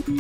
Well,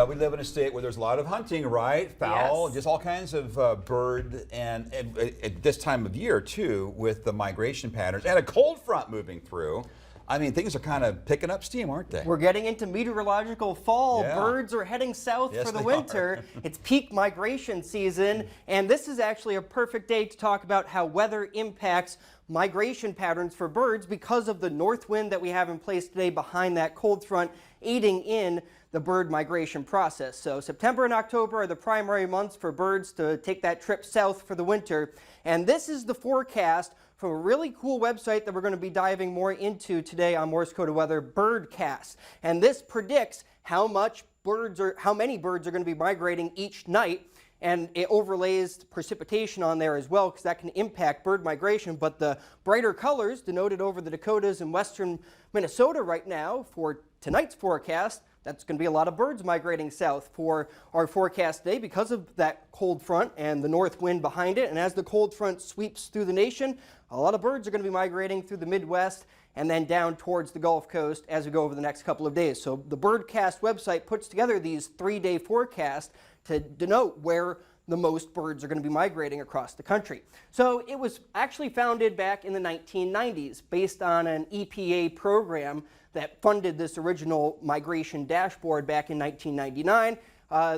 we live in a state where there's a lot of hunting, right? Fowl, Yes. just all kinds of bird, and at this time of year too, with the migration patterns and a cold front moving through. I mean, things are kind of picking up steam, aren't they? We're getting into meteorological fall. Yeah. Birds are heading south Yes, for the they winter. It's peak migration season, and this is actually a perfect day to talk about how weather impacts migration patterns for birds because of the north wind that we have in place today behind that cold front, aiding in the bird migration process. So September and October are the primary months for birds to take that trip south for the winter. And this is the forecast from a really cool website that we're going to be diving more into today on Morse Code of Weather, Birdcast. And this predicts how many birds are going to be migrating each night. And it overlays precipitation on there as well, because that can impact bird migration. But the brighter colors denoted over the Dakotas and western Minnesota right now for tonight's forecast, that's going to be a lot of birds migrating south for our forecast today because of that cold front and the north wind behind it. And as the cold front sweeps through the nation, a lot of birds are going to be migrating through the Midwest and then down towards the Gulf Coast as we go over the next couple of days. So the Birdcast website puts together these 3-day forecasts to denote where the most birds are going to be migrating across the country. So it was actually founded back in the 1990s based on an EPA program that funded this original migration dashboard back in 1999.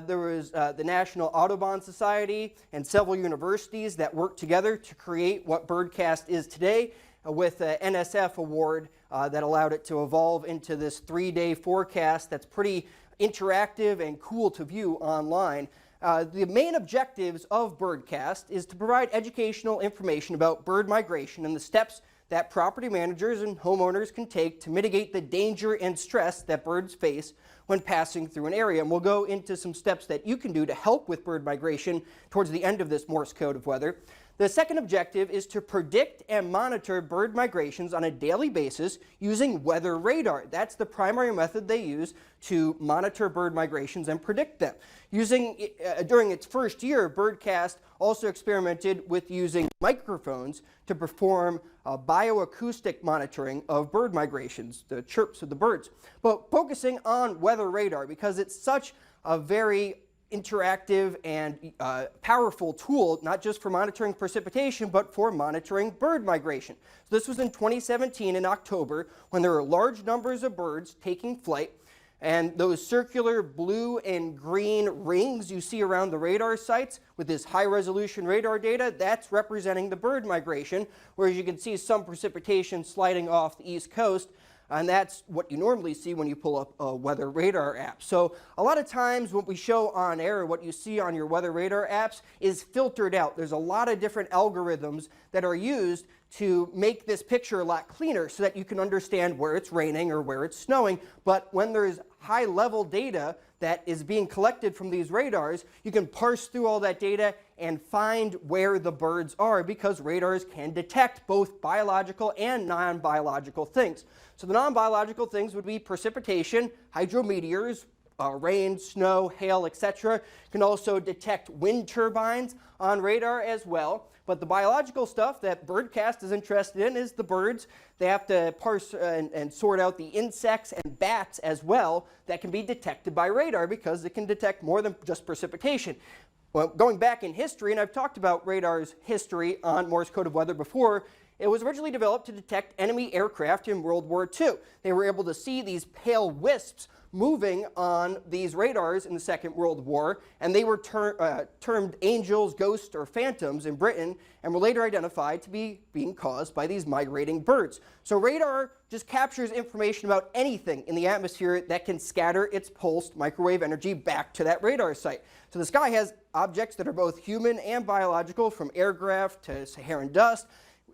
There was the National Audubon Society and several universities that worked together to create what Birdcast is today, with an NSF award that allowed it to evolve into this 3-day forecast that's pretty interactive and cool to view online. The main objectives of Birdcast is to provide educational information about bird migration and the steps that property managers and homeowners can take to mitigate the danger and stress that birds face when passing through an area. And we'll go into some steps that you can do to help with bird migration towards the end of this Morse Code of Weather. The second objective is to predict and monitor bird migrations on a daily basis using weather radar. That's the primary method they use to monitor bird migrations and predict them. During its first year, Birdcast also experimented with using microphones to perform bioacoustic monitoring of bird migrations, the chirps of the birds, but focusing on weather radar because it's such a very interactive and powerful tool, not just for monitoring precipitation, but for monitoring bird migration. So this was in 2017 in October when there were large numbers of birds taking flight, and those circular blue and green rings you see around the radar sites with this high-resolution radar data, that's representing the bird migration, whereas you can see some precipitation sliding off the East Coast. And that's what you normally see when you pull up a weather radar app. So a lot of times what we show on air, what you see on your weather radar apps is filtered out. There's a lot of different algorithms that are used to make this picture a lot cleaner so that you can understand where it's raining or where it's snowing. But when there's high-level data that is being collected from these radars, you can parse through all that data and find where the birds are, because radars can detect both biological and non-biological things. So the non-biological things would be precipitation, hydrometeors, rain, snow, hail, etc. Can also detect wind turbines on radar as well. But the biological stuff that Birdcast is interested in is the birds. They have to parse and sort out the insects and bats as well that can be detected by radar, because it can detect more than just precipitation. Well, going back in history, and I've talked about radar's history on Morse Code of Weather before, it was originally developed to detect enemy aircraft in World War II. They were able to see these pale wisps moving on these radars in the Second World War, and they were termed angels, ghosts, or phantoms in Britain, and were later identified to be being caused by these migrating birds. So radar just captures information about anything in the atmosphere that can scatter its pulsed microwave energy back to that radar site. So the sky has objects that are both human and biological, from aircraft to Saharan dust.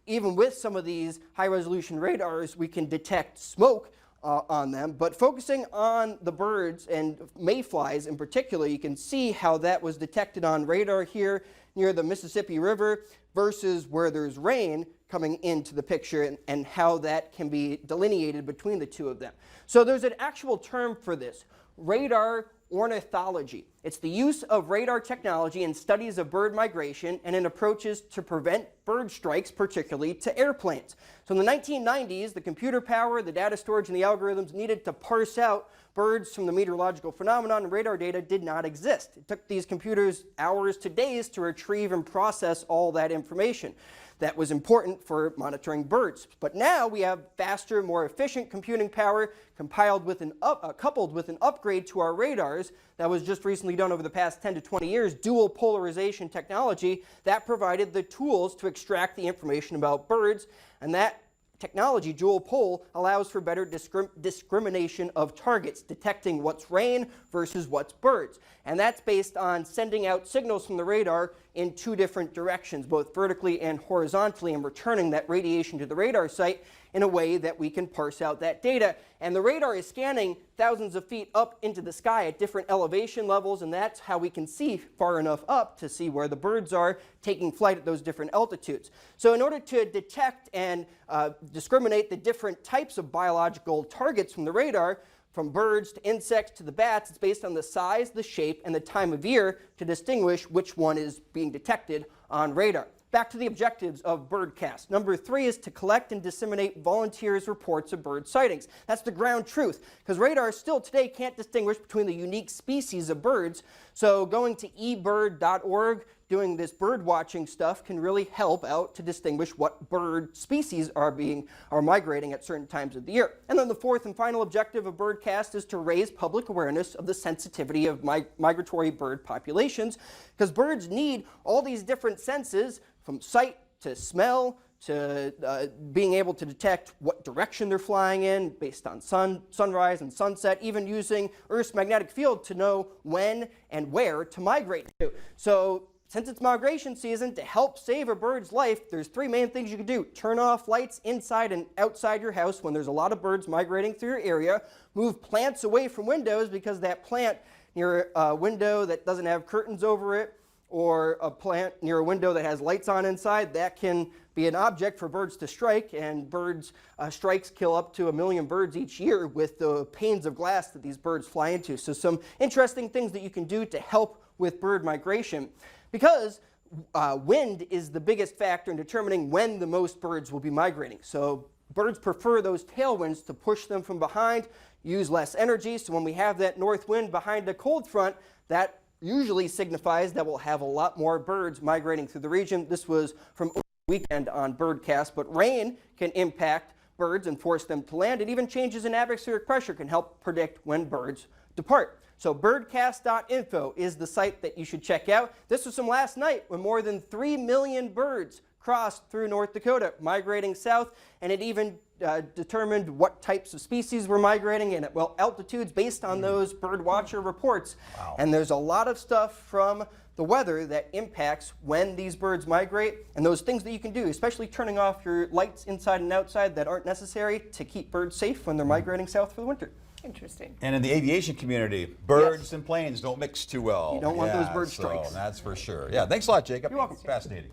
Even with some of these high-resolution radars, we can detect smoke on them, but focusing on the birds and mayflies in particular, you can see how that was detected on radar here near the Mississippi River versus where there's rain coming into the picture, and how that can be delineated between the two of them. So there's an actual term for this. Radar ornithology. It's the use of radar technology in studies of bird migration and in approaches to prevent bird strikes, particularly to airplanes. So in the 1990s, the computer power, the data storage, and the algorithms needed to parse out birds from the meteorological phenomenon and radar data did not exist. It took these computers hours to days to retrieve and process all that information that was important for monitoring birds. But now we have faster, more efficient computing power coupled with an upgrade to our radars that was just recently done over the past 10 to 20 years, dual polarization technology that provided the tools to extract the information about birds. And that technology, dual pol, allows for better discrimination of targets, detecting what's rain versus what's birds. And that's based on sending out signals from the radar in two different directions, both vertically and horizontally, and returning that radiation to the radar site in a way that we can parse out that data. And the radar is scanning thousands of feet up into the sky at different elevation levels, and that's how we can see far enough up to see where the birds are taking flight at those different altitudes. So in order to detect and discriminate the different types of biological targets from the radar, from birds to insects to the bats, it's based on the size, the shape, and the time of year to distinguish which one is being detected on radar. Back to the objectives of Birdcast. Number 3 is to collect and disseminate volunteers' reports of bird sightings. That's the ground truth, because radar still today can't distinguish between the unique species of birds. So going to ebird.org, doing this bird watching stuff can really help out to distinguish what bird species are migrating at certain times of the year. And then the fourth and final objective of Birdcast is to raise public awareness of the sensitivity of migratory bird populations, because birds need all these different senses, from sight to smell to being able to detect what direction they're flying in based on sunrise and sunset, even using Earth's magnetic field to know when and where to migrate to. So since it's migration season, to help save a bird's life, there's 3 main things you can do. Turn off lights inside and outside your house when there's a lot of birds migrating through your area. Move plants away from windows, because that plant near a window that doesn't have curtains over it, or a plant near a window that has lights on inside, that can be an object for birds to strike, and strikes kill up to 1 million birds each year with the panes of glass that these birds fly into. So some interesting things that you can do to help with bird migration, because wind is the biggest factor in determining when the most birds will be migrating. So birds prefer those tailwinds to push them from behind, use less energy. So when we have that north wind behind a cold front, that usually signifies that we'll have a lot more birds migrating through the region. This was from over the weekend on Birdcast, but rain can impact birds and force them to land. It even changes in atmospheric pressure can help predict when birds depart. So Birdcast.info is the site that you should check out. This was from last night, when more than 3 million birds crossed through North Dakota, migrating south, and it even determined what types of species were migrating and at what altitudes based on those bird watcher reports. Wow. And there's a lot of stuff from the weather that impacts when these birds migrate, and those things that you can do, especially turning off your lights inside and outside that aren't necessary to keep birds safe when they're migrating south for the winter. Interesting. And in the aviation community, birds and planes don't mix too well. You don't want those bird strikes. So that's for sure. Yeah, thanks a lot, Jacob. You're welcome. Fascinating.